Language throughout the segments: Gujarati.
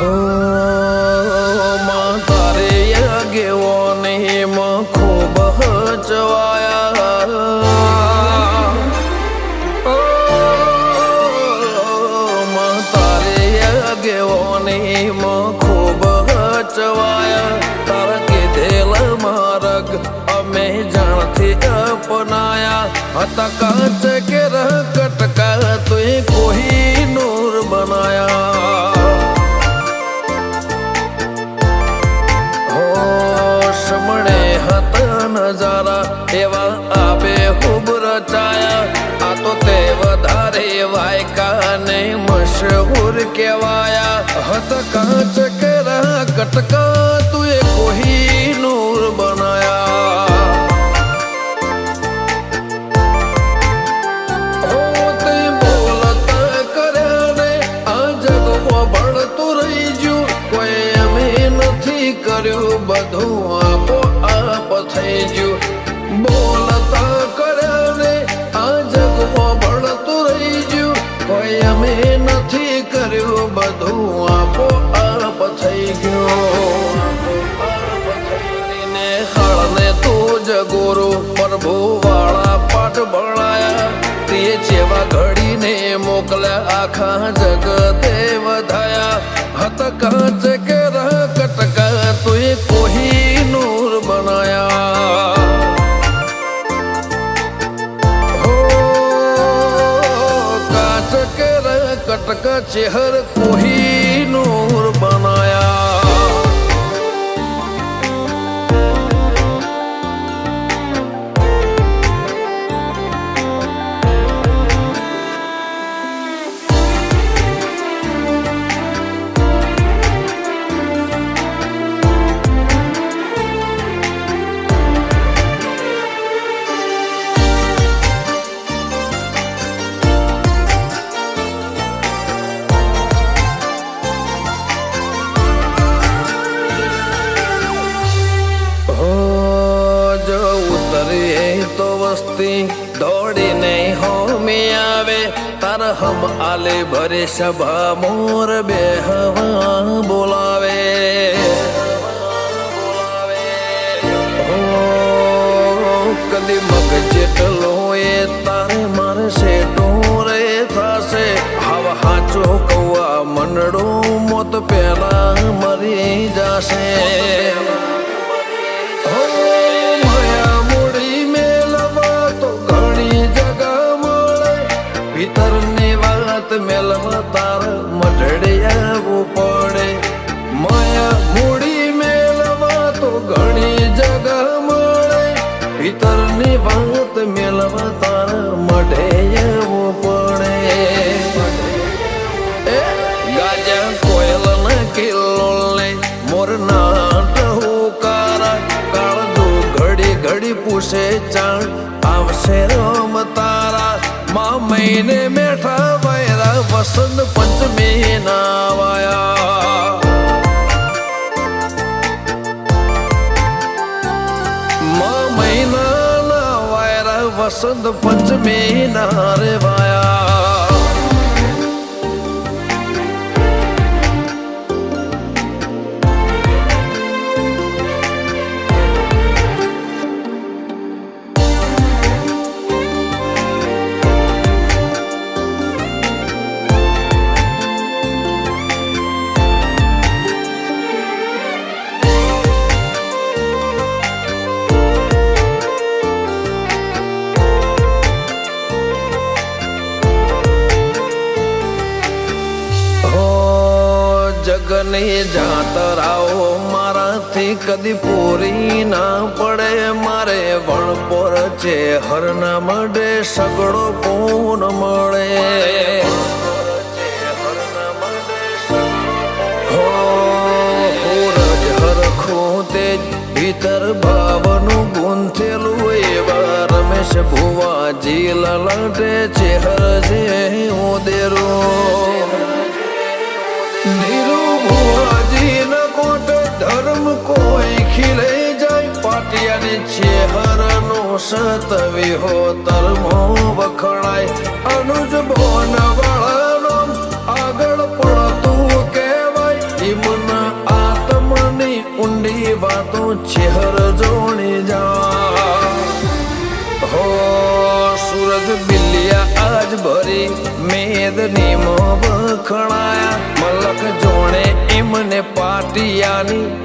હો માં તારે આગેવાની માં ખૂબ હચવાયા માં તારે આગેવાની માં ખૂબ હચવાયા તારા કીધેલા માર્ગ અમે જાણથી અપનાયા હતા કાચ કે કટકા તુએ કોઈ નૂર બનાયા મળે હતા નજારા એવા આબે ખૂબ રચાયા આ તો તે વધારે વાયકા ને મશહૂર કહેવાયા હતા કાચ કેરા કટકા તુએ કોઈ નૂર બનાયા હો તે બોલતા કર્યા ને આ જગમાં ભળતું રહી ગયું કોઈ અમે નથી કર્યું બધું થઈ ગયું બોલતા કર્યા ને આ જગમાં ભળતું રહી ગયું કોઈ અમે નથી કર્યું બધું આપો આપ થઈ ગયું હળને તું જગોરો પ્રભુ વાળા પાઠ ભણાયા તે જેવા ઘડીને મોકલ્યા આખા જગતે વધાયા હત કાચ કે કટકા તુએ કોઈ નૂર બનાયા હો કાચ કે કટકા ચેહર કોઈ નૂર બનાયા તો વસ્તી દોડીને હોમી આવે તાર હમ આલે ભરે સભા મોર બે હવા બોલાવે કદી મગ જેટલો એ તારે મારે સેટો રે થશે હવા હાચો કૌવા મંડળો મોત પેલા મરી જશે ભીતરની વાત મેલવા તાર મઢડે આવવું પડે માયા મૂડી મેલવા તો ઘણી જગા મળે ભીતરની વાત મેલવા તાર મઢે આવવું પડે ગાજા કોયલ ના કિલ્લો લે મોર ના ટહુકારા કાળજો ઘડી ઘડી પૂછે ચાણ આવશે રમ તારા માં મહિને મેઠા વાયરા વસંત પંચમી ના વાયા માં મહિના ના વાયરા વસંત પંચમી ના રે વાયા જગની જાતરાઓ મારાથી કદી પૂરી ના પડે મારે વણપોર છે હરના મડે સગડો પૂન મળે હો રજ હરખું તેજ ભીતર ભાવનું ગુંથેલું એવા રમેશ ભુવાજી લલાટે છે હર જે ઉદેરું ધીરુ ભુવાજી ન કોટ ધર્મ કોઈ ખીલે જાય પાટિયાની ચેહર નો સતવી હો તરમો વખણાય અનુજ ભોન વાળાનો આગળ પડતું કહેવાય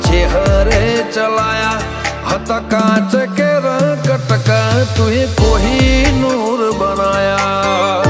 चेहरे चलाया हता कांच के रंग कटका तुहे कोही नूर बनाया।